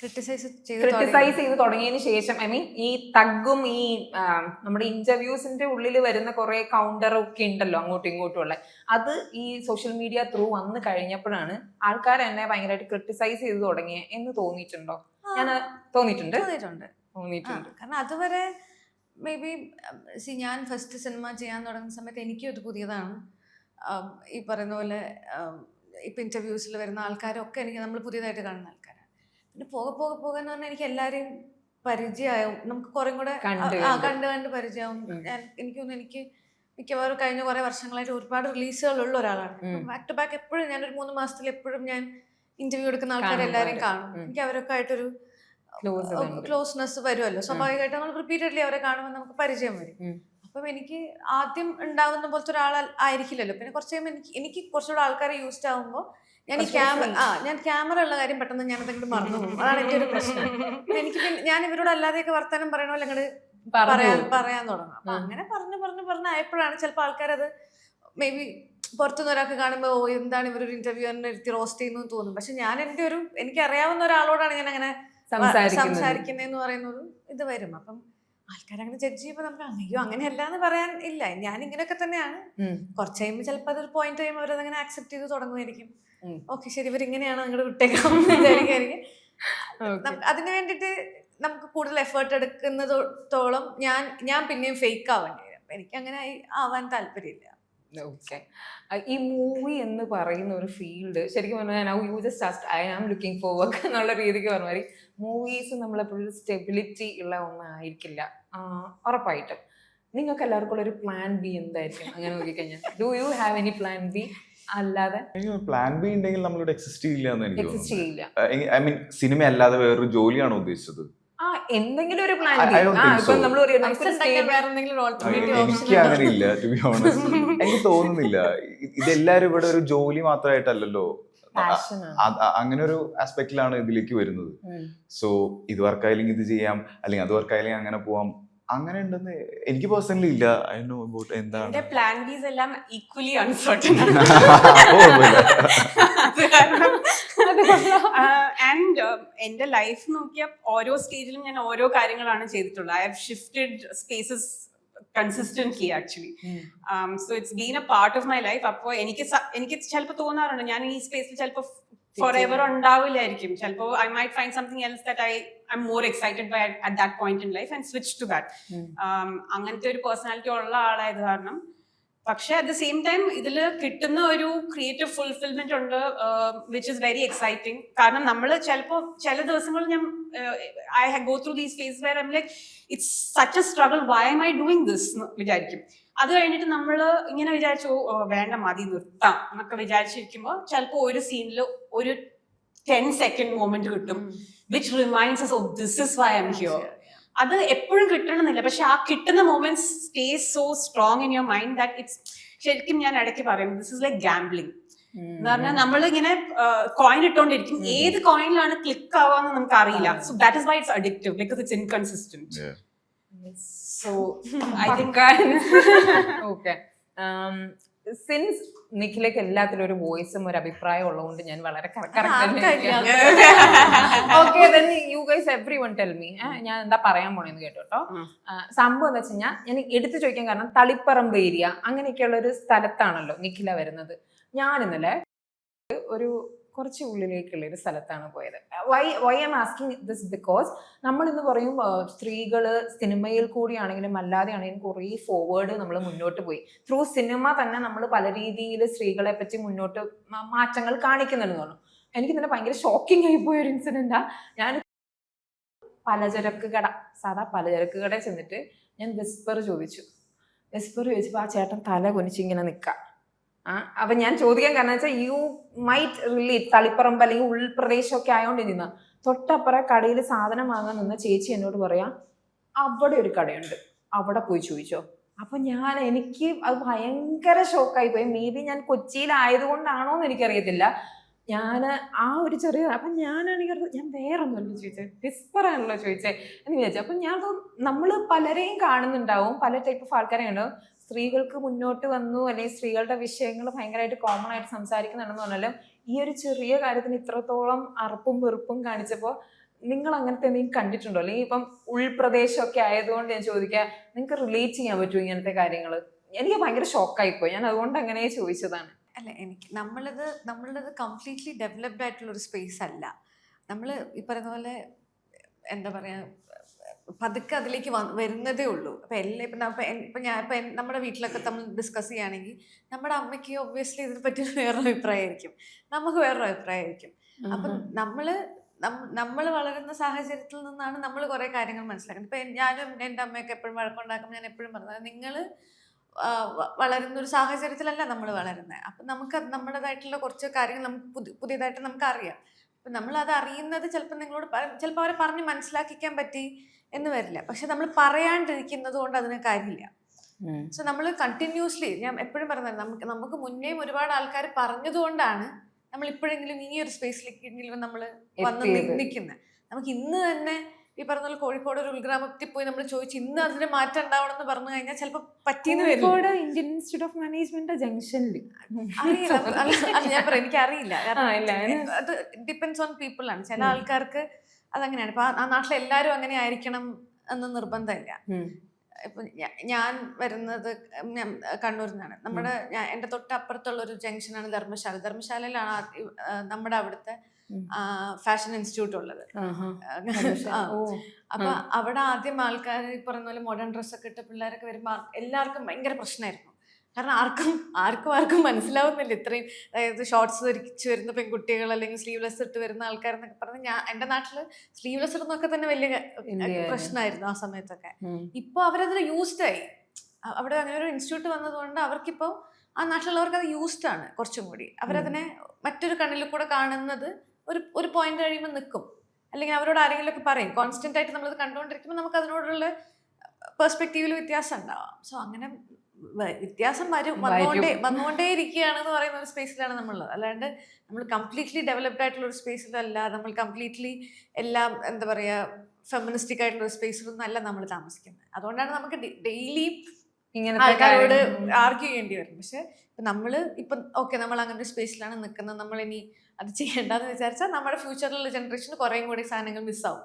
B: ക്രിട്ടിസൈസ്
A: ചെയ്ത് തുടങ്ങിയതിന് ശേഷം, ഐ മീൻ ഈ തഗ്ഗും ഈ നമ്മുടെ ഇന്റർവ്യൂസിന്റെ ഉള്ളിൽ വരുന്ന കുറെ കൗണ്ടറും ഒക്കെ ഉണ്ടല്ലോ അങ്ങോട്ടും ഇങ്ങോട്ടും ഉള്ള, അത് ഈ സോഷ്യൽ മീഡിയ ത്രൂ വന്ന് കഴിഞ്ഞപ്പോഴാണ് ആൾക്കാർ എന്നെ ഭയങ്കരമായിട്ട് ക്രിട്ടിസൈസ് ചെയ്ത് തുടങ്ങിയ എന്ന് തോന്നിയിട്ടുണ്ടോ? ഞാൻ തോന്നിയിട്ടുണ്ട്.
B: കാരണം അതുവരെ മേ ബി ഞാൻ ഫസ്റ്റ് സിനിമ ചെയ്യാൻ തുടങ്ങുന്ന സമയത്ത് എനിക്കും ഇത് പുതിയതാണ്. ഈ പറയുന്ന പോലെ ഇപ്പം ഇന്റർവ്യൂസിൽ വരുന്ന ആൾക്കാരൊക്കെ നമ്മൾ പുതിയതായിട്ട് കാണുന്ന ആൾക്കാരാണ്. പിന്നെ പോകെ എന്ന് പറഞ്ഞാൽ എനിക്ക് എല്ലാവരെയും പരിചയമാവും, നമുക്ക് കുറേ കൂടെ കണ്ട് പരിചയമാവും. എനിക്ക് തോന്നുന്നു എനിക്ക് മിക്കവാറും കഴിഞ്ഞ കുറേ വർഷങ്ങളായിട്ട് ഒരുപാട് റിലീസുകളുള്ള ഒരാളാണ്. ബാക്ക് ടു ബാക്ക് എപ്പോഴും ഞാനൊരു 3 മാസത്തിൽ എപ്പോഴും ഞാൻ ഇന്റർവ്യൂ എടുക്കുന്ന ആൾക്കാരെല്ലാവരെയും കാണും. എനിക്ക് അവരൊക്കെ ആയിട്ടൊരു ക്ലോസ്നെസ് വരുമല്ലോ, സ്വാഭാവികമായിട്ട് നമ്മൾ റിപ്പീറ്റഡ്ലി അവരെ കാണുമ്പോൾ നമുക്ക് പരിചയം വരും. അപ്പം എനിക്ക് ആദ്യം ഉണ്ടാവുന്ന പോലത്തെ ഒരാൾ ആയിരിക്കില്ലല്ലോ. പിന്നെ കുറച്ച് കഴിയുമ്പോൾ എനിക്ക് കുറച്ചുകൂടെ ആൾക്കാരെ യൂസ്ഡ് ആവുമ്പോൾ ഞാൻ ക്യാമറ ഉള്ള കാര്യം പെട്ടെന്ന് ഞാൻ അതെങ്കിലും മറന്നു പോകും. അതാണ് എൻ്റെ ഒരു പ്രശ്നം. എനിക്ക് ഞാൻ ഇവരോട് അല്ലാതെയൊക്കെ വർത്താനം പറയണ പോലെ അങ്ങോട്ട് പറയാൻ തുടങ്ങും. അപ്പൊ അങ്ങനെ പറഞ്ഞ് ആയപ്പോഴാണ് ചിലപ്പോൾ ആൾക്കാരത് മേ ബി പുറത്തുനിന്ന് ഒരാൾക്ക് കാണുമ്പോൾ ഓ എന്താണ് ഇവരൊരു ഇന്റർവ്യൂവിനെ ഇരുത്തി റോസ്റ്റ് ചെയ്യുന്നു തോന്നും. പക്ഷെ ഞാൻ എൻ്റെ എനിക്ക് അറിയാവുന്ന ഒരാളോടാണ് ഞാൻ അങ്ങനെ സംസാരിക്കുന്നതെന്ന് പറയുന്ന ഒരു ഇത് വരും. അപ്പം ആൾക്കാരങ്ങനെ ജഡ്ജ് ചെയ്യുമ്പോൾ നമുക്ക് അയ്യോ അങ്ങനെയല്ല എന്ന് പറയാൻ ഇല്ല. ഞാൻ ഇങ്ങനെയൊക്കെ തന്നെയാണ്. കുറച്ച് കഴിയുമ്പോൾ ചിലപ്പോൾ അതൊരു പോയിന്റ് കഴിയുമ്പോൾ അവരതങ്ങനെ ആക്സെപ്റ്റ് ചെയ്ത് തുടങ്ങുമായിരിക്കും. ഓക്കെ ശരി ഇവരിങ്ങനെയാണ് അങ്ങോട്ട് വിട്ടേക്കാം വിചാരിക്കായിരിക്കും. അതിന് വേണ്ടിയിട്ട് നമുക്ക് കൂടുതൽ എഫേർട്ട് എടുക്കുന്നതോളം ഞാൻ പിന്നെയും ഫേക്ക് ആവേണ്ടി വരും. അപ്പൊ എനിക്ക് അങ്ങനെ ആവാൻ താല്പര്യമില്ല.
A: ഓക്കെ. ഈ മൂവി എന്ന് പറയുന്ന ഒരു ഫീൽഡ് ശരിക്കും പറഞ്ഞാൽ you just asked I am looking for work എന്നുള്ള രീതിക്ക് പറഞ്ഞ മാതിരി മൂവീസ് നമ്മളെപ്പോഴും സ്റ്റെബിലിറ്റി ഉള്ള ഒന്നായിരിക്കില്ല ഉറപ്പായിട്ടും. നിങ്ങൾക്ക് എല്ലാവർക്കും ഒരു പ്ലാൻ ബി എന്തായിരിക്കും അങ്ങനെ നോക്കിക്കഴിഞ്ഞാൽ? Do you have any plan B? അല്ലാതെ
D: പ്ലാൻ ബി ഉണ്ടെങ്കിൽ നമ്മളോട് എക്സിസ്റ്റ് ചെയ്യില്ല എന്ന് എനിക്ക്
A: എക്സിസ്റ്റ് ചെയ്യില്ല.
D: ഐ മീൻ സിനിമ അല്ലാതെ വേറൊരു ജോലിയാണോ ഉദ്ദേശിച്ചത്?
A: എന്തെങ്കിലും ഒരു plan
D: I don't think so. എനിക്ക് അങ്ങനെ ഇല്ല ടു ബി ഓണസ്റ്റ്. എനിക്ക് തോന്നുന്നില്ല. ഇതെല്ലാരും ഇവിടെ ഒരു ജോലി മാത്രമായിട്ടല്ലല്ലോ, അങ്ങനെ ഒരു ആസ്പെക്റ്റിലാണ് ഇതിലേക്ക് വരുന്നത്. സോ ഇത് വർക്കായില്ലെങ്കിൽ ഇത് ചെയ്യാം, അല്ലെങ്കിൽ അത് വർക്കായില്ലെങ്കിൽ അങ്ങനെ പോവാം, അങ്ങനെ ഉണ്ടെന്ന് എനിക്ക് പേഴ്സണലി ഇല്ല. ഐ നോ അബൌട്ട് എന്താണ്
C: പ്ലാൻ ബീസ് എല്ലാം ഈക്വലി അൺസർട്ടൺ. ആൻഡ് എന്റെ ലൈഫ് നോക്കിയാൽ ഓരോ സ്റ്റേജിലും ഞാൻ ഓരോ കാര്യങ്ങളാണ് ചെയ്തിട്ടുള്ളത്. I have shifted spaces consistently actually. So it's been A part of my life. അപ്പോൾ എനിക്ക് ചിലപ്പോൾ തോന്നാറുണ്ട് ഞാൻ ഈ സ്പേസിൽ ചിലപ്പോൾ ഫോർ എവർ ഉണ്ടാവില്ലായിരിക്കും. ചിലപ്പോൾ I might find something else that I'm more excited by at that point in life and switch to that. അങ്ങനത്തെ ഒരു പേഴ്സണാലിറ്റി ഉള്ള ആളായത് കാരണം. പക്ഷെ അറ്റ് ദ സെയിം ടൈം ഇതിൽ കിട്ടുന്ന ഒരു ക്രിയേറ്റീവ് ഫുൾഫിൽമെന്റ് ഉണ്ട് വിച്ച് ഇസ് വെരി എക്സൈറ്റിംഗ്. കാരണം നമ്മൾ ചിലപ്പോൾ ചില ദിവസങ്ങളിൽ ഞാൻ I go through these phase where I'm like it's such a struggle, why am I doing this എന്ന് വിചാരിക്കും. അത് കഴിഞ്ഞിട്ട് നമ്മൾ ഇങ്ങനെ വിചാരിച്ചു വേണ്ട മതി നിർത്താം എന്നൊക്കെ വിചാരിച്ചിരിക്കുമ്പോൾ ചിലപ്പോൾ ഒരു സീനിൽ ഒരു 10 second മൊമെന്റ് കിട്ടും which reminds us, oh, this is why I'm here. അത് എപ്പോഴും കിട്ടണമെന്നില്ല, പക്ഷെ ആ കിട്ടുന്ന moments stay so strong in your mind that it's ശരിക്കും ഞാൻ ഇടയ്ക്ക് പറയും ദിസ് ഇസ് ലൈക്ക് ഗാംബ്ലിംഗ് എന്ന് പറഞ്ഞാൽ നമ്മൾ ഇങ്ങനെ കോയിൻ ഇട്ടോണ്ടിരിക്കും, ഏത് കോയിനിലാണ് ക്ലിക്ക് ആവാന്ന് നമുക്ക് അറിയില്ല. So that is why it's addictive because it's inconsistent. So I think
A: okay. Since നിഖിലേക്ക് എല്ലാത്തിലും ഒരു വോയിസും ഒരു അഭിപ്രായം ഉള്ളതുകൊണ്ട് ഞാൻ വളരെ you guys everyone tell me ഞാൻ എന്താ പറയാൻ പോണെന്ന് കേട്ടോ. സംഭവം എന്താ വെച്ച് കഴിഞ്ഞാൽ ഞാൻ എടുത്തു ചോദിക്കാൻ കാരണം തളിപ്പറമ്പ് ഏരിയ അങ്ങനെയൊക്കെയുള്ള ഒരു സ്ഥലത്താണല്ലോ നിഖില വരുന്നത്. ഞാൻ ഇന്നലെ ഒരു കുറച്ച് ഉള്ളിലേക്കുള്ള ഒരു സ്ഥലത്താണ് പോയത്. Why am asking this because നമ്മൾ ഇന്ന് പറയും സ്ത്രീകള് സിനിമയിൽ കൂടിയാണെങ്കിലും അല്ലാതെ ആണെങ്കിലും കുറേ ഫോർവേഡ് നമ്മൾ മുന്നോട്ട് പോയി. ത്രൂ സിനിമ തന്നെ നമ്മൾ പല രീതിയിൽ സ്ത്രീകളെ പറ്റി മുന്നോട്ട് മാറ്റങ്ങൾ കാണിക്കുന്നുണ്ടെന്ന് പറഞ്ഞു. എനിക്ക് തന്നെ ഭയങ്കര ഷോക്കിംഗ് ആയി പോയ ഒരു ഇൻസിഡന്റാ. ഞാൻ സാധാ പലചരക്ക് കടയിൽ ചെന്നിട്ട് ഞാൻ വിസ്പർ ചോദിച്ചപ്പോൾ ആ ചേട്ടൻ തല കുനിച്ചിങ്ങനെ നിൽക്കാം. അപ്പൊ ഞാൻ ചോദിക്കാൻ കാരണം വെച്ചാൽ യു മൈറ്റ് റിലേറ്റ് തളിപ്പറമ്പ് അല്ലെങ്കിൽ ഉൾപ്രദേശമൊക്കെ ആയതുകൊണ്ട് നിന്ന തൊട്ടപ്പുറം കടയിൽ സാധനം വാങ്ങാൻ നിന്ന ചേച്ചി എന്നോട് പറയാ അവിടെ ഒരു കടയുണ്ട്, അവിടെ പോയി ചോദിച്ചോ. അപ്പൊ എനിക്ക് അത് ഭയങ്കര ഷോക്കായി പോയി. മേ ബി ഞാൻ കൊച്ചിയിലായതുകൊണ്ടാണോ എന്ന് എനിക്കറിയത്തില്ല. ഞാൻ ആ ഒരു ചെറിയ അപ്പം ഞാനാണെങ്കിൽ ഞാൻ വേറെ ഒന്നുമല്ലോ ചോദിച്ചത്, വിസ്പറാണല്ലോ ചോദിച്ചത് എന്ന് വിചാരിച്ചു. അപ്പം നമ്മൾ പലരെയും കാണുന്നുണ്ടാവും, പല ടൈപ്പ് ഓഫ് ആൾക്കാരെ ഉണ്ടാവും. സ്ത്രീകൾക്ക് മുന്നോട്ട് വന്നു അല്ലെങ്കിൽ സ്ത്രീകളുടെ വിഷയങ്ങൾ ഭയങ്കരമായിട്ട് കോമൺ ആയിട്ട് സംസാരിക്കുന്നുണ്ടെന്ന് പറഞ്ഞാലും ഈ ഒരു ചെറിയ കാര്യത്തിന് ഇത്രത്തോളം അറപ്പും വെറുപ്പും കാണിച്ചപ്പോൾ നിങ്ങൾ അങ്ങനത്തെ എന്തെങ്കിലും കണ്ടിട്ടുണ്ടോ? അല്ലെങ്കിൽ ഇപ്പം ഉൾപ്രദേശമൊക്കെ ആയതുകൊണ്ട് ഞാൻ ചോദിക്കാം, നിങ്ങൾക്ക് റിലേറ്റ് ചെയ്യാൻ പറ്റുമോ ഇങ്ങനത്തെ കാര്യങ്ങൾ? എനിക്ക് ഭയങ്കര ഷോക്കായിപ്പോയി, ഞാൻ അതുകൊണ്ട് അങ്ങനെ ചോദിച്ചതാണ്.
B: അല്ല, എനിക്ക് നമ്മളുടേത് കംപ്ലീറ്റ്ലി ഡെവലപ്ഡ് ആയിട്ടുള്ള ഒരു സ്പേസ് അല്ല. നമ്മൾ ഈ പറയുന്ന പോലെ എന്താ പറയാ പതുക്കെ അതിലേക്ക് വരുന്നതേ ഉള്ളൂ. ഇപ്പം നമ്മുടെ വീട്ടിലൊക്കെ നമ്മൾ ഡിസ്കസ് ചെയ്യുകയാണെങ്കിൽ നമ്മുടെ അമ്മയ്ക്ക് ഒബ്വിയസ്ലി ഇതിനെ പറ്റി വേറൊരു അഭിപ്രായമായിരിക്കും, നമുക്ക് വേറൊരു അഭിപ്രായമായിരിക്കും. അപ്പം നമ്മൾ വളരുന്ന സാഹചര്യത്തിൽ നിന്നാണ് നമ്മൾ കുറേ കാര്യങ്ങൾ മനസ്സിലാക്കുന്നത്. ഇപ്പം ഞാനും എൻ്റെ അമ്മയൊക്കെ എപ്പോഴും വഴക്കുണ്ടാക്കുമ്പോൾ ഞാൻ എപ്പോഴും പറഞ്ഞത് നിങ്ങൾ വളരുന്ന ഒരു സാഹചര്യത്തിലല്ല നമ്മൾ വളരുന്നത്. അപ്പം നമുക്ക് നമ്മുടേതായിട്ടുള്ള കുറച്ച് കാര്യങ്ങൾ നമുക്ക് പുതിയതായിട്ട് നമുക്കറിയാം. അപ്പം നമ്മളത് അറിയുന്നത് ചിലപ്പോൾ ചിലപ്പോൾ അവരെ പറഞ്ഞ് മനസ്സിലാക്കിക്കാൻ പറ്റി എന്ന് വരില്ല, പക്ഷെ നമ്മൾ പറയാണ്ടിരിക്കുന്നത് കൊണ്ട് അതിന് കാര്യമില്ല. സോ നമ്മൾ കണ്ടിന്യൂസ്ലി, ഞാൻ എപ്പോഴും പറയുന്നത് നമുക്ക് മുന്നേയും ഒരുപാട് ആൾക്കാർ പറഞ്ഞതുകൊണ്ടാണ് നമ്മൾ ഇപ്പോഴെങ്കിലും ഈ ഒരു സ്പേസിലേക്കെങ്കിലും നമ്മൾ വന്ന് നിൽക്കുന്നത്. നമുക്ക് ഇന്ന് തന്നെ ഈ പറഞ്ഞ പോലെ കോഴിക്കോട് ഒരു ഉൾഗ്രാമത്തിൽ പോയി നമ്മൾ ചോദിച്ചു ഇന്ന് അതിന് മാറ്റം ഉണ്ടാവണം എന്ന് പറഞ്ഞു കഴിഞ്ഞാൽ ചിലപ്പോൾ പറ്റിയെന്ന് വരും.
A: ഇന്ത്യൻ ഇൻസ്റ്റിറ്റ്യൂട്ട് ഓഫ് മാനേജ്മെന്റ് ജംഗ്ഷനിൽ
B: എനിക്കറിയില്ല, അത് ഡിപ്പെൻഡ്സ് ഓൺ പീപ്പിൾ ആണ്. ചില ആൾക്കാർക്ക് അതങ്ങനെയാണ്. ഇപ്പൊ ആ നാട്ടിൽ എല്ലാവരും അങ്ങനെ ആയിരിക്കണം എന്ന് നിർബന്ധമില്ല. ഇപ്പൊ ഞാൻ വരുന്നത് കണ്ണൂരിൽ നിന്നാണ്. എൻ്റെ തൊട്ടപ്പുറത്തുള്ള ഒരു ജംഗ്ഷനാണ് ധർമ്മശാലയിലാണ് നമ്മുടെ അവിടുത്തെ ഫാഷൻ ഇൻസ്റ്റിറ്റ്യൂട്ട് ഉള്ളത്. അപ്പൊ അവിടെ ആദ്യം ആൾക്കാർ പറഞ്ഞ പോലെ മോഡേൺ ഡ്രസ്സൊക്കെ ഇട്ട പിള്ളേരൊക്കെ വരുമ്പോ എല്ലാവർക്കും ഭയങ്കര പ്രശ്നമായിരുന്നു. കാരണം ആർക്കും മനസ്സിലാവുന്നില്ല ഇത്രയും, അതായത് ഷോർട്സ് ധരിച്ചു വരുന്ന പെൺകുട്ടികൾ അല്ലെങ്കിൽ സ്ലീവ്ലെസ് ഇട്ട് വരുന്ന ആൾക്കാരെന്നൊക്കെ പറഞ്ഞ് എൻ്റെ നാട്ടില് സ്ലീവ്ലെസ് ഇടുന്നൊക്കെ തന്നെ വലിയ പ്രശ്നമായിരുന്നു ആ സമയത്തൊക്കെ. ഇപ്പൊ അവരതിൽ യൂസ്ഡ് ആയി. അവിടെ അങ്ങനെ ഒരു ഇൻസ്റ്റിറ്റ്യൂട്ട് വന്നതുകൊണ്ട് അവർക്കിപ്പോൾ ആ നാട്ടിലുള്ളവർക്ക് അത് യൂസ്ഡ് ആണ്. കുറച്ചും കൂടി അവരതിനെ മറ്റൊരു കണ്ണിൽ കൂടെ കാണുന്നത് ഒരു പോയിന്റ് കഴിയുമ്പോൾ നിൽക്കും. അല്ലെങ്കിൽ അവരോട് ആരെങ്കിലും ഒക്കെ പറയും. കോൺസ്റ്റന്റ് ആയിട്ട് നമ്മളത് കണ്ടുകൊണ്ടിരിക്കുമ്പോൾ നമുക്ക് അതിനോടുള്ള പെർസ്പെക്റ്റീവിൽ വ്യത്യാസം ഉണ്ടാവാം. സോ അങ്ങനെ വ്യത്യാസം വന്നുകൊണ്ടേ ഇരിക്കുകയാണെന്ന് പറയുന്ന ഒരു സ്പേസിലാണ് നമ്മളുള്ളത്. അല്ലാണ്ട് നമ്മൾ കംപ്ലീറ്റ്ലി ഡെവലപ്ഡ് ആയിട്ടുള്ള ഒരു സ്പേസിലല്ല, നമ്മൾ കംപ്ലീറ്റ്ലി എല്ലാം എന്താ പറയുക ഫെമിനിസ്റ്റിക് ആയിട്ടുള്ള ഒരു സ്പേസിലൊന്നും അല്ല നമ്മൾ താമസിക്കുന്നത്. അതുകൊണ്ടാണ് നമുക്ക് ഡെയിലി ഇങ്ങനെ ആൾക്കാരോട് ആർഗ്യൂ ചെയ്യേണ്ടി വരും. പക്ഷെ ഇപ്പം ഓക്കെ നമ്മൾ അങ്ങനെ ഒരു സ്പേസിലാണ് നിൽക്കുന്നത്, നമ്മൾ ഇനി അത് ചെയ്യേണ്ടെന്ന് വിചാരിച്ചാൽ നമ്മുടെ ഫ്യൂച്ചറിലുള്ള ജനറേഷന് കുറേയും കൂടി സാധനങ്ങൾ മിസ്സാവും.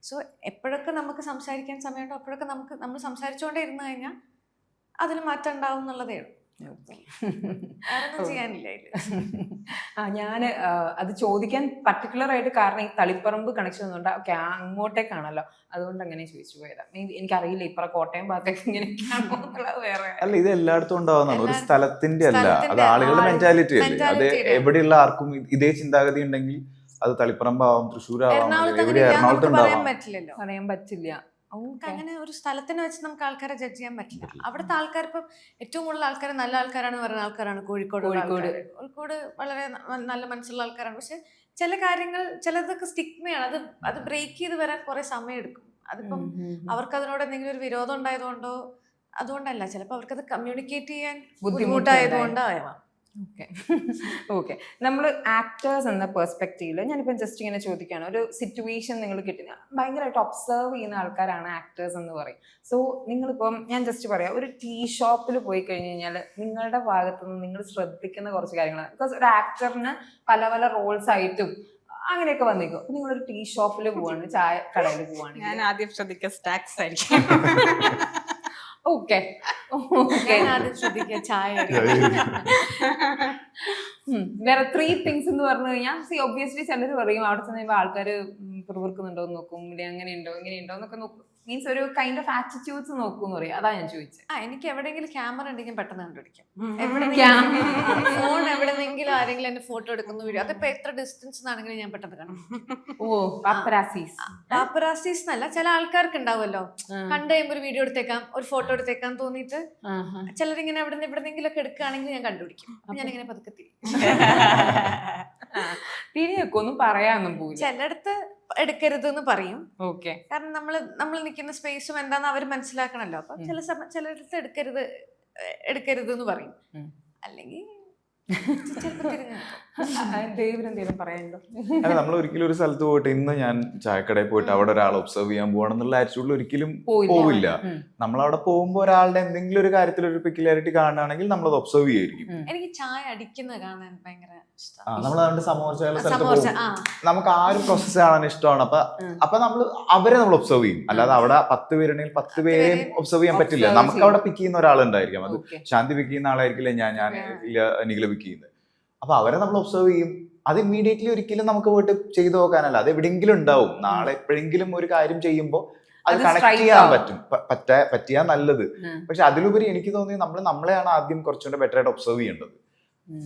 B: സോ എപ്പോഴൊക്കെ നമുക്ക് സംസാരിക്കാൻ സമയമുണ്ടോ അപ്പോഴൊക്കെ നമ്മൾ സംസാരിച്ചുകൊണ്ടേ ഇരുന്ന് കഴിഞ്ഞാൽ അതിൽ മാറ്റം ഉണ്ടാവും എന്നുള്ളതേ ഉള്ളൂ. ചെയ്യാനില്ല.
A: ഞാൻ അത് ചോദിക്കാൻ പർട്ടിക്കുലർ ആയിട്ട് കാരണം ഈ തളിപ്പറമ്പ് കണക്ഷൻ ഒന്നുണ്ട്. ഓക്കെ, അങ്ങോട്ടേക്കാണല്ലോ, അതുകൊണ്ട് അങ്ങനെ ചോദിച്ചു പോയതാ. എനിക്കറിയില്ല ഇപ്പറ കോട്ടയം ഭാഗത്തേക്ക് ഇങ്ങനെയൊക്കെയാണോ എന്നുള്ളത്. വേറെ അല്ല,
D: ഇത് എല്ലായിടത്തും ഉണ്ടാവുന്നതാണ്. ഒരു സ്ഥലത്തിന്റെ അല്ല, അത് ആളുകളുടെ മെന്റാലിറ്റി അല്ലേ. അത് എവിടെയുള്ള ആർക്കും ഇതേ ചിന്താഗതി ഉണ്ടെങ്കിൽ അത് തളിപ്പറമ്പാവും, തൃശ്ശൂരാവാം, എറണാകുളത്ത്
A: പറയാൻ പറ്റില്ല.
B: അങ്ങനെ ഒരു സ്ഥലത്തിനെ വെച്ച് നമുക്ക് ആൾക്കാരെ ജഡ്ജ് ചെയ്യാൻ പറ്റില്ല. അവിടുത്തെ ആൾക്കാർ ഇപ്പം ഏറ്റവും കൂടുതൽ ആൾക്കാർ നല്ല ആൾക്കാരാണ് പറയുന്ന ആൾക്കാരാണ് കോഴിക്കോട് വളരെ നല്ല മനസ്സുള്ള ആൾക്കാരാണ്. പക്ഷെ ചില കാര്യങ്ങൾ ചിലതൊക്കെ സ്റ്റിഗ്മയാണ്. അത് ബ്രേക്ക് ചെയ്ത് വരാൻ കുറെ സമയം എടുക്കും. അതിപ്പം അവർക്ക് അതിനോട് എന്തെങ്കിലും ഒരു വിരോധം ഉണ്ടായതുകൊണ്ടോ അതുകൊണ്ടല്ല, ചിലപ്പോൾ അവർക്കത് കമ്മ്യൂണിക്കേറ്റ് ചെയ്യാൻ ബുദ്ധിമുട്ടായതുകൊണ്ടാവാം.
A: ഓക്കെ, നമ്മൾ ആക്ടേഴ്സ് എന്ന പെർസ്പെക്റ്റീവിൽ ഞാനിപ്പം ജസ്റ്റ് ഇങ്ങനെ ചോദിക്കുകയാണ്. ഒരു സിറ്റുവേഷൻ നിങ്ങൾ കിട്ടുന്ന ഭയങ്കരമായിട്ട് ഒബ്സർവ് ചെയ്യുന്ന ആൾക്കാരാണ് ആക്ടേഴ്സ് എന്ന് പറയും. സോ നിങ്ങളിപ്പം ഞാൻ ജസ്റ്റ് പറയാം, ഒരു ടീ ഷോപ്പിൽ പോയി കഴിഞ്ഞ് കഴിഞ്ഞാൽ നിങ്ങളുടെ ഭാഗത്തുനിന്ന് നിങ്ങൾ ശ്രദ്ധിക്കുന്ന കുറച്ച് കാര്യങ്ങളാണ്. ബിക്കോസ് ഒരു ആക്ടറിന് പല പല റോൾസ് ആയിട്ടും അങ്ങനെയൊക്കെ വന്നിരിക്കും. അപ്പൊ നിങ്ങളൊരു ടീ ഷോപ്പിൽ പോവാണ്, ചായ കടയിൽ പോവാണ്,
C: ഞാൻ ആദ്യം ശ്രദ്ധിക്കുക സ്നാക്സ് ആയിരിക്കും.
A: ഓക്കെ,
B: ചായ.
A: വേറെ 3 തിങ്സ് എന്ന് പറഞ്ഞു കഴിഞ്ഞാൽ ഒബ്വിയസ്ലി ചിലർ പറയും അവിടെ ചെന്ന് ആൾക്കാർ പിറുപിറുക്കുന്നുണ്ടോ എന്ന് നോക്കും, ഇല്ല അങ്ങനെയുണ്ടോ ഇങ്ങനെയുണ്ടോ എന്നൊക്കെ നോക്കും. മീൻസ് ഒരു കൈൻഡ് ഓഫ് ആറ്റിറ്റ്യൂഡ്സ് നോക്കൂന്ന് പറയും. അതാ ഞാൻ ചോദിച്ചത്.
B: എനിക്ക് എവിടെയെങ്കിലും ക്യാമറ ഉണ്ടെങ്കിൽ പെട്ടെന്ന് കണ്ടുപിടിക്കാം. ഫോൺ എവിടെന്നെങ്കിലും ആരെങ്കിലും എന്റെ ഫോട്ടോ എടുക്കുന്ന വീഡിയോ, അതിപ്പോ എത്ര ഡിസ്റ്റൻസ് ആണെങ്കിലും ഞാൻ പെട്ടെന്ന് കാണും. പാപ്പറാസീസ് എന്നല്ല, ചില ആൾക്കാർക്ക് ഉണ്ടാവുമല്ലോ, കണ്ടു കഴിയുമ്പോൾ ഒരു വീഡിയോ എടുത്തേക്കാം, ഒരു ഫോട്ടോ എടുത്തേക്കാൻ തോന്നിയിട്ട് ചിലരിങ്ങനെ എവിടെന്നെങ്കിലും ഒക്കെ എടുക്കുകയാണെങ്കിൽ ഞാൻ കണ്ടുപിടിക്കും. ഞാനിങ്ങനെ പതുക്കെ
A: തിരിയൊക്കെ ഒന്നും പറയാനൊന്നും പോയി.
B: ചിലടത്ത് എടുക്കരുത് എന്ന് പറയും.
A: ഓക്കെ,
B: കാരണം നമ്മൾ നിൽക്കുന്ന സ്പേസും എന്താന്ന് അവർ മനസ്സിലാക്കണല്ലോ. അപ്പൊ ചിലടത്ത് എടുക്കരുത് എന്ന് പറയും. അല്ലെങ്കിൽ
D: നമ്മൾ ഒരിക്കലും ഒരു സ്ഥലത്ത് പോയിട്ട് ഇന്ന് ഞാൻ ചായക്കടയിൽ പോയിട്ട് അവിടെ ഒരാൾ ഒബ്സർവ് ചെയ്യാൻ പോകണമെന്നുള്ള ആറ്റിറ്റ്യൂഡിൽ ഒരിക്കലും പോവില്ല. നമ്മൾ അവിടെ പോകുമ്പോൾ ഒരാളുടെ എന്തെങ്കിലും ഒരു കാര്യത്തിൽ ഒരു പെക്യുലാരിറ്റി കാണുകയാണെങ്കിൽ നമ്മളത് ഒബ്സർവ് ചെയ്യായിരിക്കും.
B: എനിക്ക് ചായ അടിക്കുന്നത് കാണാൻ ഭയങ്കര
D: നമ്മൾ അതുകൊണ്ട് സമോർച്ചയുള്ള സ്ഥലത്ത് പോകും, നമുക്ക് ആ ഒരു പ്രോസസ് കാണാൻ ഇഷ്ടമാണ്. അപ്പൊ അവരെ നമ്മൾ ഒബ്സർവ് ചെയ്യും. അല്ലാതെ അവിടെ 10 പേരുണ്ടെങ്കിൽ 10 പേരെയും ഒബ്സർവ് ചെയ്യാൻ പറ്റില്ല. നമുക്ക് അവിടെ പിക്ക് ചെയ്യുന്ന ഒരാളുണ്ടായിരിക്കും. അത് ശാന്തി പിക്ക് ചെയ്യുന്ന ആളായിരിക്കില്ല, ഞാൻ നിഖില പിക്ക് ചെയ്യുന്നത്. അപ്പൊ അവരെ നമ്മൾ ഒബ്സർവ് ചെയ്യും. അത് ഇമ്മീഡിയറ്റ്ലി ഒരിക്കലും നമുക്ക് പോയിട്ട് ചെയ്തു നോക്കാനല്ല, അത് എവിടെയെങ്കിലും ഉണ്ടാവും. നാളെ എപ്പോഴെങ്കിലും ഒരു കാര്യം ചെയ്യുമ്പോൾ അത് കണക്ട് ചെയ്യാൻ പറ്റിയാ നല്ലത്. പക്ഷെ അതിലുപരി എനിക്ക് തോന്നി നമ്മളെയാണ് ആദ്യം കുറച്ചുകൂടെ ബെറ്റർ ആയിട്ട് ഒബ്സർവ് ചെയ്യേണ്ടത്.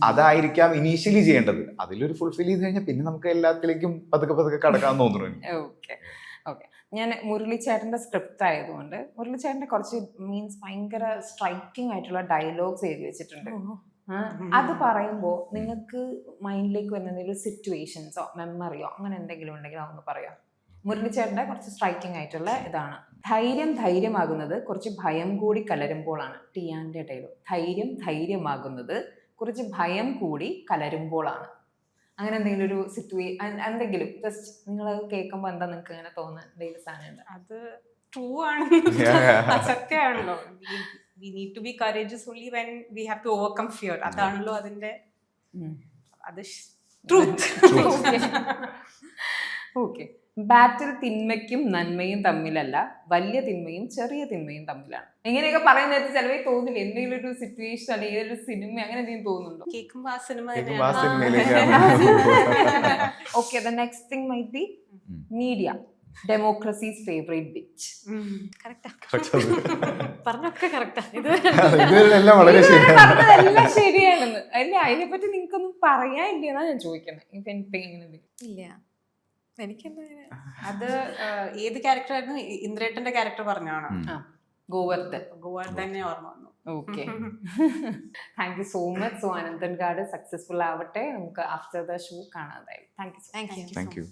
D: അതായിരിക്കാം ഇനീഷ്യലി ചെയ്യേണ്ടത്. അതിലൊരു ഫുൾഫിൽ ചെയ്ത് കഴിഞ്ഞാൽ പിന്നെ നമുക്ക് എല്ലാത്തിലേക്കും പതുക്കെ കടക്കാൻ തോന്നുന്നു.
A: ഓക്കെ, ഞാൻ മുരളിച്ചേട്ടൻ്റെ സ്ക്രിപ്റ്റ് ആയതുകൊണ്ട് മുരളിച്ചേട്ടൻ്റെ കുറച്ച് മീൻസ് ഭയങ്കര സ്ട്രൈക്കിംഗ് ആയിട്ടുള്ള ഡയലോഗ്സ് എഴുതി വെച്ചിട്ടുണ്ട്. അത് പറയുമ്പോൾ നിങ്ങൾക്ക് മൈൻഡിലേക്ക് വരുന്ന എന്തെങ്കിലും സിറ്റുവേഷൻസോ മെമ്മറിയോ അങ്ങനെ എന്തെങ്കിലും ഉണ്ടെങ്കിൽ അതൊന്ന് പറയാം. മുരളിച്ചേട്ടൻ്റെ കുറച്ച് സ്ട്രൈക്കിംഗ് ആയിട്ടുള്ള ഇതാണ്. ധൈര്യമാകുന്നത് കുറച്ച് ഭയം കൂടി കലരുമ്പോഴാണ്. ടിയാൻ്റെ ഡയലോഗ്. ധൈര്യമാകുന്നത് കുറച്ച് ഭയം കൂടി കലരുമ്പോഴാണ്. അങ്ങനെ എന്തെങ്കിലും ഒരു എന്തെങ്കിലും ജസ്റ്റ് നിങ്ങൾ കേൾക്കുമ്പോൾ എന്താ നിങ്ങൾക്ക് അങ്ങനെ തോന്നുന്നത്? എന്തെങ്കിലും സാധനം ഉണ്ട്?
C: അത് ട്രൂ ആണ്, സത്യമാണല്ലോ. We need to be courageous only when we have to overcome fear. അതാണല്ലോ അതിന്റെ അത് ട്രൂത്ത്.
A: ഓക്കെ, ബാറ്റിൽ തിന്മയ്ക്കും നന്മയും തമ്മിലല്ല, വലിയ തിന്മയും ചെറിയ തിന്മയും തമ്മിലാണ്. ഇങ്ങനെയൊക്കെ പറയുന്ന നേരത്തെ ചിലവേ തോന്നില്ല എന്തെങ്കിലും ഒരു സിറ്റുവേഷൻ അല്ലെങ്കിൽ ഏതൊരു സിനിമ അങ്ങനെ എന്തെങ്കിലും തോന്നുന്നുണ്ടോ?
C: കേൾക്കുമ്പോ ആ സിനിമ
D: കേൾക്കുമ്പോ ആ
C: തന്നെയാണ്.
D: സിനിമയിലേക്കാണ്.
A: Okay, the next thing might be media, democracy's favourite bitch.
B: കറക്റ്റാ,
D: Correct അത്.
B: പറഞ്ഞൊക്കെ കറക്റ്റാ. ഇത്
D: ഇതെല്ലാം വളരെ ശരിയാണ്.
A: പറഞ്ഞതെല്ലാം ശരിയാണെന്ന്. അല്ല, അതിനെപ്പറ്റി നിങ്ങൾക്കൊന്നും പറയാനില്ലെന്നാ ഞാൻ ചോദിക്കുന്നത്. ഇപ്പൊ എനിക്ക്
B: ഇല്ല, എനിക്കെന്താ
C: അത് ഏത് ക്യാരക്ടർ ആയിരുന്നു? ഇന്ദ്രേട്ടന്റെ ക്യാരക്ടർ പറഞ്ഞാണ്.
A: ഗോവർദ്ധൻ.
C: ഗോവർദ്ധൻ തന്നെ ഓർമ്മ വന്നു.
A: Okay, thank you so much. So Ananthan guard successful ആവട്ടെ. നമുക്ക് ആഫ്റ്റർ ദ ഷോ കാണാതായി. Thank you.
B: Thank you.
D: Thank you.